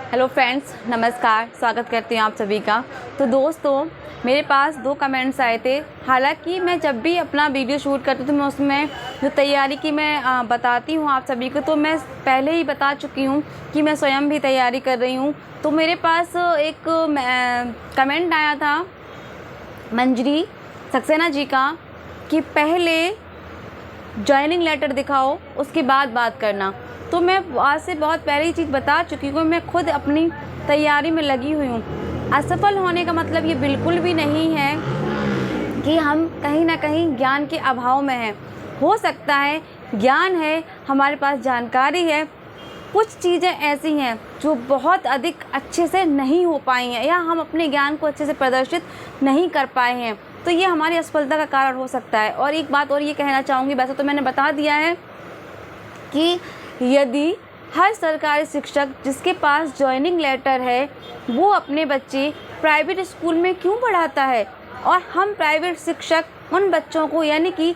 Hello friends, नमस्कार। स्वागत करती हूँ आप सभी का। तो दोस्तों, मेरे पास 2 कमेंट्स आए थे। हालांकि मैं जब भी अपना वीडियो शूट करती हूँ तो मैं उसमें जो तैयारी की मैं बताती हूँ आप सभी को, तो मैं पहले ही बता चुकी हूँ कि मैं स्वयं भी तैयारी कर रही हूँ। तो मेरे पास एक कमेंट आया था मंजरी सक्सेना जी का कि पहले जॉइनिंग लेटर दिखाओ, उसके बाद बात करना। तो मैं आज से बहुत पहले ही चीज़ बता चुकी हूँ। मैं खुद अपनी तैयारी में लगी हुई हूँ। असफल होने का मतलब ये बिल्कुल भी नहीं है कि हम कहीं ना कहीं ज्ञान के अभाव में हैं। हो सकता है ज्ञान है, हमारे पास जानकारी है, कुछ चीज़ें ऐसी हैं जो बहुत अधिक अच्छे से नहीं हो पाई हैं या हम अपने ज्ञान को अच्छे से प्रदर्शित नहीं कर पाए हैं, तो ये हमारी असफलता का कारण हो सकता है। और एक बात और ये कहना चाहूँगी, वैसे तो मैंने बता दिया है कि यदि हर सरकारी शिक्षक जिसके पास जॉइनिंग लेटर है वो अपने बच्चे प्राइवेट स्कूल में क्यों पढ़ाता है, और हम प्राइवेट शिक्षक उन बच्चों को, यानी कि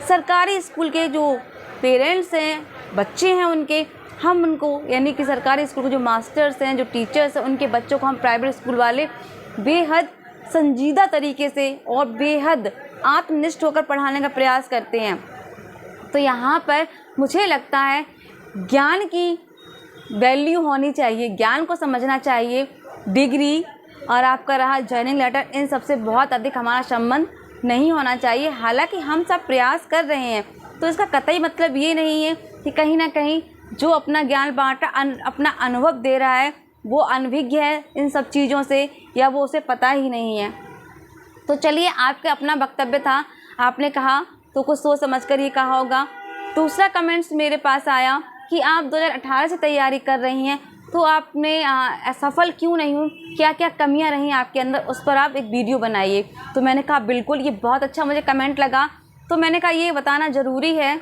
सरकारी स्कूल के जो पेरेंट्स हैं, बच्चे हैं उनके, हम उनको, यानी कि सरकारी स्कूल के जो मास्टर्स हैं, जो टीचर्स हैं, उनके बच्चों को हम प्राइवेट स्कूल वाले बेहद संजीदा तरीके से और बेहद आत्मनिष्ठ होकर पढ़ाने का प्रयास करते हैं। तो यहाँ पर मुझे लगता है ज्ञान की वैल्यू होनी चाहिए, ज्ञान को समझना चाहिए। डिग्री और आपका रहा जॉइनिंग लेटर, इन सबसे बहुत अधिक हमारा संबंध नहीं होना चाहिए। हालांकि हम सब प्रयास कर रहे हैं, तो इसका कतई मतलब ये नहीं है कि कहीं ना कहीं जो अपना ज्ञान बांटा, अपना अनुभव दे रहा है, वो अनभिज्ञ है इन सब चीज़ों से, या वो उसे पता ही नहीं है। तो चलिए, आपका अपना वक्तव्य था, आपने कहा तो कुछ सोच समझ कर ये कहा होगा। दूसरा कमेंट्स मेरे पास आया कि आप 2018 से तैयारी कर रही हैं, तो आपने सफल क्यों नहीं हुई, क्या क्या कमियां रही आपके अंदर, उस पर आप एक वीडियो बनाइए। तो मैंने कहा बिल्कुल, ये बहुत अच्छा मुझे कमेंट लगा। तो मैंने कहा ये बताना ज़रूरी है,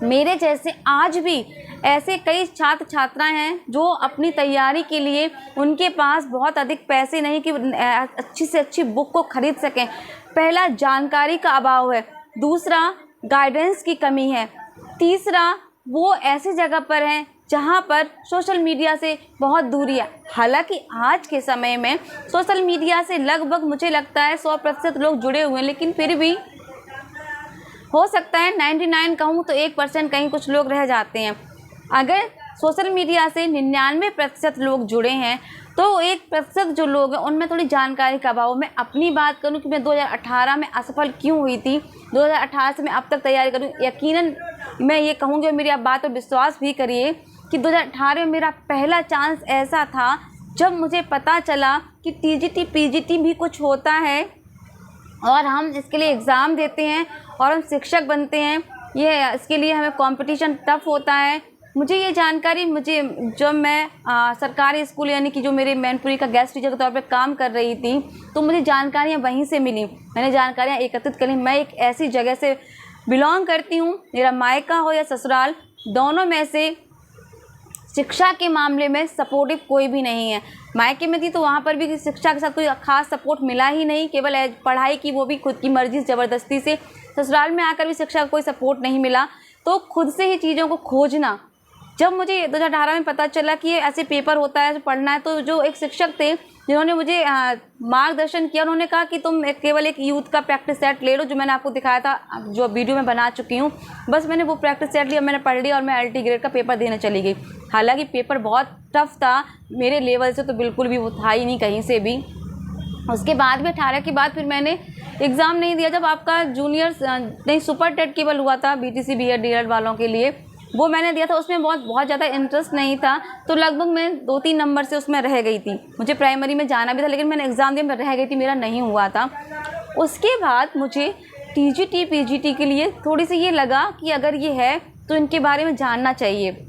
मेरे जैसे आज भी ऐसे कई छात्र छात्राएं हैं जो अपनी तैयारी के लिए उनके पास बहुत अधिक पैसे नहीं कि अच्छी से अच्छी बुक को खरीद सकें। पहला, जानकारी का अभाव है। दूसरा, गाइडेंस की कमी है। तीसरा, वो ऐसी जगह पर हैं जहाँ पर सोशल मीडिया से बहुत दूरी है। हालांकि आज के समय में सोशल मीडिया से लगभग मुझे लगता है 100% लोग जुड़े हुए हैं, लेकिन फिर भी हो सकता है 99 कहूँ तो 1% कहीं कुछ लोग रह जाते हैं। अगर सोशल मीडिया से 99% लोग जुड़े हैं, तो 1% जो लोग हैं उनमें थोड़ी जानकारी का अभाव। मैं अपनी बात करूं कि मैं 2018 में असफल क्यों हुई थी, 2018 से मैं अब तक तैयारी करूं, यकीनन मैं ये कहूँगी, और मेरी आप बात पर विश्वास भी करिए कि 2018 में मेरा पहला चांस ऐसा था जब मुझे पता चला कि टीजीटी पीजीटी भी कुछ होता है और हम इसके लिए एग्ज़ाम देते हैं और हम शिक्षक बनते हैं। ये इसके लिए हमें कंपटीशन टफ होता है। मुझे ये जानकारी, जब मैं सरकारी स्कूल, यानी कि जो मेरे मैनपुरी का गेस्ट टीचर के तौर पे काम कर रही थी, तो मुझे जानकारियाँ वहीं से मिली। मैंने जानकारियाँ एकत्रित करी। मैं एक ऐसी जगह से बिलोंग करती हूँ, मेरा मायका हो या ससुराल, दोनों में से शिक्षा के मामले में सपोर्टिव कोई भी नहीं है। मायके में थी तो वहाँ पर भी शिक्षा के साथ कोई खास सपोर्ट मिला ही नहीं, केवल पढ़ाई की, वो भी खुद की मर्जी ज़बरदस्ती से। ससुराल में आकर भी शिक्षा का कोई सपोर्ट नहीं मिला, तो खुद से ही चीज़ों को खोजना। जब मुझे 2018 में पता चला कि ये ऐसे पेपर होता है, पढ़ना है, तो जो एक शिक्षक थे जिन्होंने मुझे मार्गदर्शन किया, उन्होंने कहा कि तुम केवल एक यूथ का प्रैक्टिस सेट ले लो, जो मैंने आपको दिखाया था, जो वीडियो में बना चुकी हूँ। बस मैंने वो प्रैक्टिस सेट लिया, मैंने पढ़ लिया और मैं LT ग्रेड का पेपर देने चली गई। हालांकि पेपर बहुत टफ था, मेरे लेवल से तो बिल्कुल भी वो था ही नहीं कहीं से भी। उसके बाद भी 18 के बाद फिर मैंने एग्ज़ाम नहीं दिया। जब आपका जूनियर्स नहीं, सुपर टेट केवल हुआ था BTC BEd DED वालों के लिए, वो मैंने दिया था। उसमें बहुत ज़्यादा इंटरेस्ट नहीं था, तो लगभग मैं 2-3 नंबर से उसमें रह गई थी। मुझे प्राइमरी में जाना भी था, लेकिन मैंने एग्ज़ाम दिया, मैं रह गई थी, मेरा नहीं हुआ था। उसके बाद मुझे TGT PGT के लिए थोड़ी सी ये लगा कि अगर ये है तो इनके बारे में जानना चाहिए।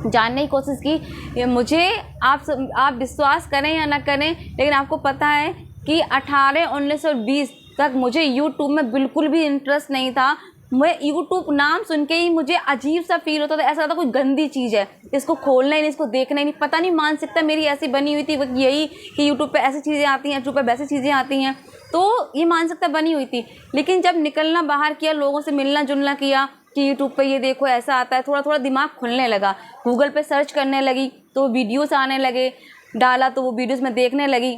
जानने की कोशिश की। मुझे आप विश्वास करें या ना करें, लेकिन आपको पता है कि 18, 19 और 20 तक मुझे यूट्यूब में बिल्कुल भी इंटरेस्ट नहीं था। मैं यूट्यूब नाम सुन के ही मुझे अजीब सा फील होता था, ऐसा लगता कोई गंदी चीज़ है, इसको खोलना ही नहीं, इसको देखना ही नहीं। पता नहीं, मानसिकता मेरी ऐसी बनी हुई थी यही कि यूट्यूब पे ऐसी चीज़ें आती हैं, यूट्यूब पे वैसी चीज़ें आती हैं, तो ये मानसिकता बनी हुई थी। लेकिन जब निकलना बाहर किया, लोगों से मिलना जुलना किया, कि यूट्यूब पे ये देखो ऐसा आता है, थोड़ा थोड़ा दिमाग खुलने लगा। गूगल पे सर्च करने लगी तो वीडियोस आने लगे, डाला तो वो वीडियोस मैं देखने लगी।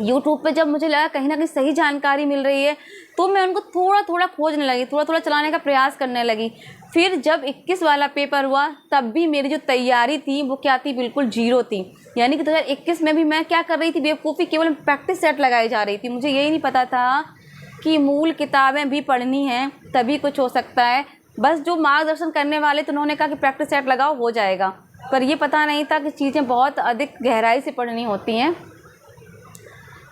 यूट्यूब पे जब मुझे लगा कहीं ना कहीं सही जानकारी मिल रही है तो मैं उनको थोड़ा थोड़ा खोजने लगी, थोड़ा थोड़ा चलाने का प्रयास करने लगी। फिर जब 21 वाला पेपर हुआ तब भी मेरी जो तैयारी थी वो क्या थी, बिल्कुल जीरो थी। यानी कि 2021 में भी मैं क्या कर रही थी, बेवकूफ़ी, केवल प्रैक्टिस सेट लगाई जा रही थी। मुझे यही नहीं पता था कि मूल किताबें भी पढ़नी हैं तभी कुछ हो सकता है। बस जो मार्गदर्शन करने वाले तो उन्होंने कहा कि प्रैक्टिस सेट लगाओ हो जाएगा, पर ये पता नहीं था कि चीज़ें बहुत अधिक गहराई से पढ़नी होती हैं।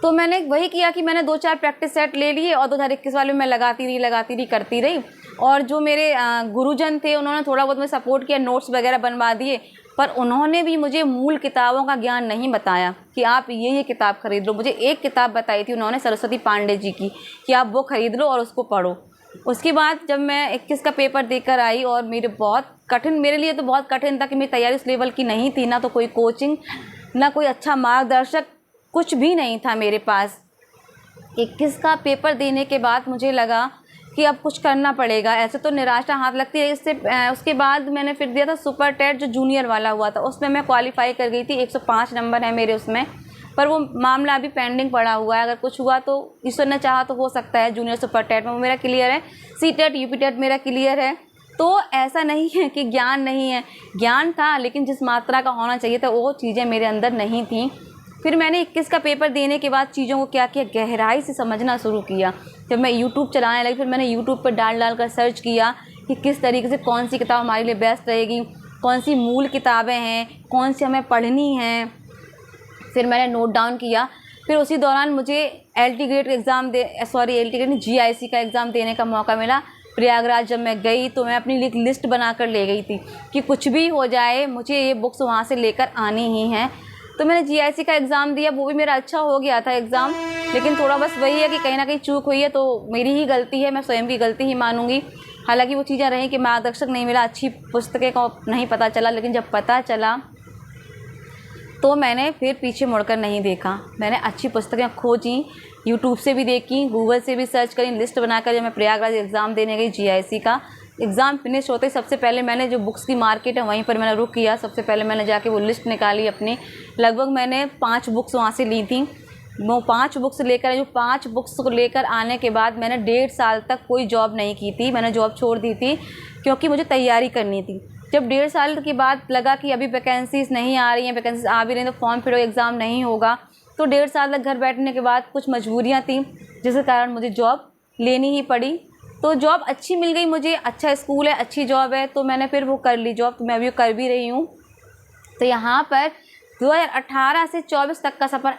तो मैंने वही किया कि मैंने 2-4 प्रैक्टिस सेट ले लिए और 2021 वाले में मैं लगाती रही करती रही। और जो मेरे गुरुजन थे उन्होंने थोड़ा बहुत मुझे सपोर्ट किया, नोट्स वगैरह बनवा दिए, पर उन्होंने भी मुझे मूल किताबों का ज्ञान नहीं बताया कि आप ये किताब खरीद लो। मुझे एक किताब बताई थी उन्होंने, सरस्वती पांडे जी की, कि आप वो खरीद लो और उसको पढ़ो। उसके बाद जब मैं 21 का पेपर देकर आई और मेरे लिए तो बहुत कठिन था कि मेरी तैयारी उस लेवल की नहीं थी, ना तो कोई कोचिंग, ना कोई अच्छा मार्गदर्शक, कुछ भी नहीं था मेरे पास। 21 का पेपर देने के बाद मुझे लगा कि अब कुछ करना पड़ेगा। ऐसे तो निराशा हाथ लगती है। उसके बाद मैंने फिर दिया था सुपर टेट, जो जूनियर वाला हुआ था, उसमें मैं क्वालिफाई कर गई थी। 105 नंबर है मेरे उसमें, पर वो मामला अभी पेंडिंग पड़ा हुआ है। अगर कुछ हुआ तो ईश्वर ने चाहा तो हो सकता है जूनियर सुपर टेट में वो मेरा क्लियर है। सी टेट, यूपी टेट मेरा क्लियर है। तो ऐसा नहीं है कि ज्ञान नहीं है, ज्ञान था, लेकिन जिस मात्रा का होना चाहिए था वो चीज़ें मेरे अंदर नहीं थी। फिर मैंने 21 का पेपर देने के बाद चीज़ों को क्या किया, गहराई से समझना शुरू किया। जब मैं यूट्यूब चलाने लगी, फिर मैंने यूट्यूब पर डाल कर सर्च किया कि किस तरीके से कौन सी किताब हमारे लिए बेस्ट रहेगी, कौन सी मूल किताबें हैं, कौन सी हमें पढ़नी हैं। फिर मैंने नोट डाउन किया। फिर उसी दौरान मुझे LT grade exam LT grade नहीं, GIC का एग्ज़ाम देने का मौका मिला। प्रयागराज जब मैं गई तो मैं अपनी लिस्ट बना कर ले गई थी कि कुछ भी हो जाए मुझे ये बुक्स वहाँ से लेकर आनी ही हैं। तो मैंने GIC का एग्ज़ाम दिया, वो भी मेरा अच्छा हो गया था एग्ज़ाम, लेकिन थोड़ा बस वही है कि कहीं ना कहीं चूक हुई है, तो मेरी ही गलती है, मैं स्वयं की गलती ही मानूंगी। हालांकि वो चीज़ें रहीं कि मार्गदर्शक नहीं मिला, अच्छी पुस्तकें को नहीं पता चला, लेकिन जब पता चला तो मैंने फिर पीछे मुड़कर नहीं देखा। मैंने अच्छी पुस्तकें खोजी, यूट्यूब से भी देखी, गूगल से भी सर्च करी, लिस्ट बनाकर जब मैं प्रयागराज एग्ज़ाम देने गई GIC का एग्ज़ाम फिनिश होते ही सबसे पहले मैंने जो बुक्स की मार्केट है वहीं पर मैंने रुक किया। सबसे पहले मैंने जाके वो लिस्ट निकाली अपनी। लगभग मैंने 5 बुक्स वहाँ से ली थी। वो 5 बुक्स लेकर, जो 5 बुक्स को लेकर आने के बाद मैंने 1.5 साल तक कोई जॉब नहीं की थी। मैंने जॉब छोड़ दी थी क्योंकि मुझे तैयारी करनी थी। जब 1.5 साल के बाद लगा कि अभी वैकेंसीज़ नहीं आ रही हैं, वैकेंसीज आ भी रही हैं तो फॉर्म फिर एग्ज़ाम नहीं होगा, तो 1.5 साल तक घर बैठने के बाद कुछ मजबूरियाँ थी जिसके कारण मुझे जॉब लेनी ही पड़ी। तो जॉब अच्छी मिल गई मुझे, अच्छा स्कूल है, अच्छी जॉब है, तो मैंने फिर वो कर ली जॉब। तो मैं अभी कर भी रही हूँ। तो यहाँ पर 2018 से 24 तक का सफ़र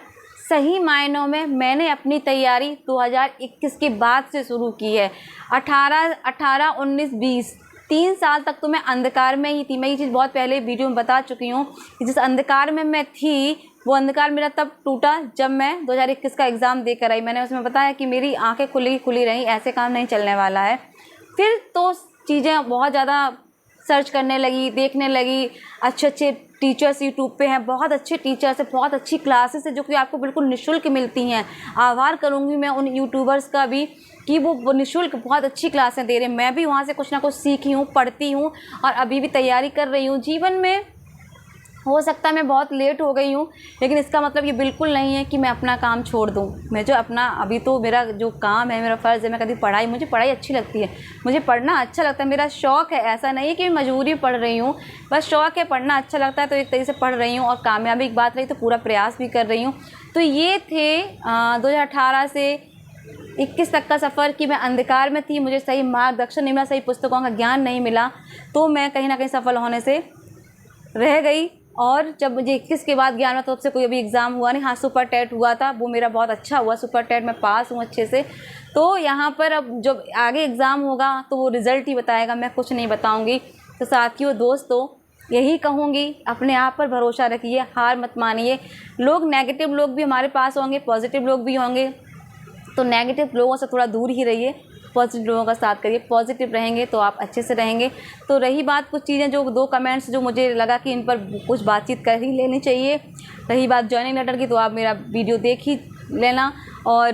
सही मायनों में मैंने अपनी तैयारी 2021 के बाद से शुरू की है। 18, 19, 20 3 साल तक तो मैं अंधकार में ही थी। मैं ये चीज़ बहुत पहले वीडियो में बता चुकी हूँ कि जिस अंधकार में मैं थी वो अंधकार मेरा तब टूटा जब मैं 2021 का एग्ज़ाम देकर आई। मैंने उसमें बताया कि मेरी आंखें खुली रहीं, ऐसे काम नहीं चलने वाला है। फिर तो चीज़ें बहुत ज़्यादा सर्च करने लगी, देखने लगी। अच्छे टीचर्स यूट्यूब पे हैं, बहुत अच्छे टीचर्स हैं, बहुत अच्छी क्लासेस है जो कि आपको बिल्कुल निःशुल्क मिलती हैं। आभार करूँगी मैं उन यूट्यूबर्स का भी कि वो निःशुल्क बहुत अच्छी क्लासें दे रहे हैं। मैं भी वहाँ से कुछ ना कुछ सीखी हूँ, पढ़ती हूँ और अभी भी तैयारी कर रही हूँ। जीवन में हो सकता है मैं बहुत लेट हो गई हूँ, लेकिन इसका मतलब ये बिल्कुल नहीं है कि मैं अपना काम छोड़ दूँ। मैं जो अपना अभी तो मेरा जो काम है, मेरा फ़र्ज़ है, मैं कभी मुझे पढ़ाई अच्छी लगती है, मुझे पढ़ना अच्छा लगता है, मेरा शौक़ है। ऐसा नहीं है कि मैं मजबूरी पढ़ रही हूँ, बस शौक़ है, पढ़ना अच्छा लगता है तो एक तरीके से पढ़ रही हूँ। और कामयाबी की बात रही तो पूरा प्रयास भी कर रही हूँ। तो ये थे 2018 से 21 तक का सफ़र कि मैं अंधकार में थी, मुझे सही मार्गदर्शन नहीं मिला, सही पुस्तकों का ज्ञान नहीं मिला, तो मैं कहीं ना कहीं सफल होने से रह गई। और जब मुझे 21 के बाद ज्ञान हुआ तो उससे कोई अभी एग्ज़ाम हुआ नहीं। हाँ, सुपर टेट हुआ था, वो मेरा बहुत अच्छा हुआ, सुपर टेट में पास हूँ अच्छे से। तो यहाँ पर अब जब आगे एग्ज़ाम होगा तो वो रिज़ल्ट ही बताएगा, मैं कुछ नहीं बताऊँगी। तो साथियों, दोस्तों, यही कहूँगी, अपने आप पर भरोसा रखिए, हार मत मानिए। लोग नेगेटिव लोग भी हमारे पास होंगे, पॉजिटिव लोग भी होंगे, तो नेगेटिव लोगों से थोड़ा दूर ही रहिए, पॉजिटिव लोगों का साथ करिए। पॉजिटिव रहेंगे तो आप अच्छे से रहेंगे। तो रही बात कुछ चीज़ें, जो 2 कमेंट्स जो मुझे लगा कि इन पर कुछ बातचीत कर ही लेनी चाहिए। रही बात जॉइनिंग लेटर की, तो आप मेरा वीडियो देख ही लेना। और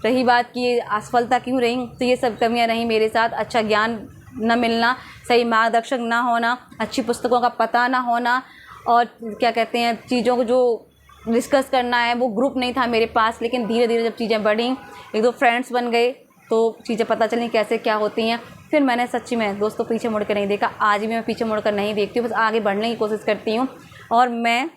रही बात कि असफलता क्यों रही, तो ये सब कमियां रहीं मेरे साथ। अच्छा ज्ञान न मिलना, सही मार्गदर्शक ना होना, अच्छी पुस्तकों का पता ना होना, और क्या कहते हैं, चीज़ों को जो डिस्कस करना है वो ग्रुप नहीं था मेरे पास। लेकिन धीरे धीरे जब चीज़ें बढ़ी, एक दो फ्रेंड्स बन गए, तो चीज़ें पता चली कैसे क्या होती हैं। फिर मैंने सच्ची में दोस्तों पीछे मुड़ कर नहीं देखा। आज भी मैं पीछे मुड़ कर नहीं देखती हूँ, बस आगे बढ़ने की कोशिश करती हूँ। और मैं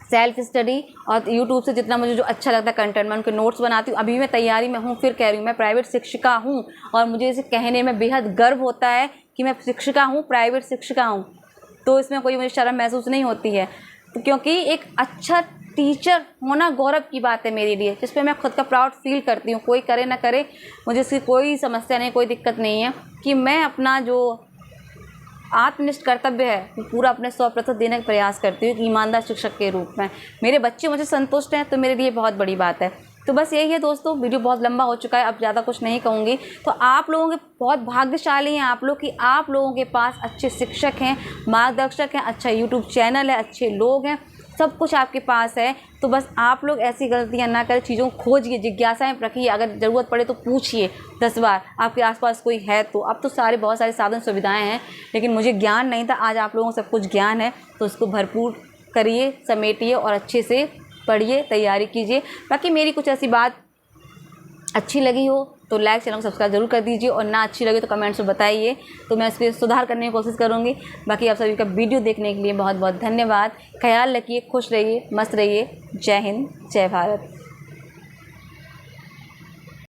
सेल्फ स्टडी और यूट्यूब से जितना मुझे जो अच्छा लगता है कंटेंट, मैं उनके नोट्स बनाती हूँ। अभी मैं तैयारी में हूँ, फिर कह रही हूँ मैं प्राइवेट शिक्षिका हूँ, और मुझे इसे कहने में बेहद गर्व होता है कि मैं शिक्षिका हूँ, प्राइवेट शिक्षिका हूँ। तो इसमें कोई मुझे शर्म महसूस नहीं होती है, तो क्योंकि एक अच्छा टीचर होना गौरव की बात है मेरे लिए, जिस पे मैं खुद का प्राउड फील करती हूँ। कोई करे ना करे, मुझे इसकी कोई समस्या नहीं, कोई दिक्कत नहीं है कि मैं अपना जो आत्मनिष्ठ कर्तव्य है वो पूरा अपने 100% देने का प्रयास करती हूँ, एक ईमानदार शिक्षक के रूप में। मेरे बच्चे मुझे संतुष्ट हैं, तो मेरे लिए बहुत बड़ी बात है। तो बस यही है दोस्तों, वीडियो बहुत लंबा हो चुका है, अब ज़्यादा कुछ नहीं कहूँगी। तो आप लोगों के बहुत भाग्यशाली हैं आप लोग कि आप लोगों के पास अच्छे शिक्षक हैं, मार्गदर्शक हैं, अच्छा यूट्यूब चैनल है, अच्छे लोग हैं, सब कुछ आपके पास है। तो बस आप लोग ऐसी गलतियां ना करें, चीज़ों को खोजिए, जिज्ञासाएं रखिए, अगर ज़रूरत पड़े तो पूछिए 10 बार, आपके आसपास कोई है तो। अब तो बहुत सारे साधन सुविधाएं हैं, लेकिन मुझे ज्ञान नहीं था, आज आप लोगों को सब कुछ ज्ञान है, तो उसको भरपूर करिए, समेटिए और अच्छे से पढ़िए, तैयारी कीजिए। बाकी मेरी कुछ ऐसी बात अच्छी लगी हो तो लाइक, चैनल को सब्सक्राइब जरूर कर दीजिए, और ना अच्छी लगे तो कमेंट्स में बताइए, तो मैं उस पर सुधार करने की कोशिश करूँगी। बाकी आप सभी का वीडियो देखने के लिए बहुत बहुत धन्यवाद। ख्याल रखिए, खुश रहिए, मस्त रहिए। जय हिंद, जय भारत।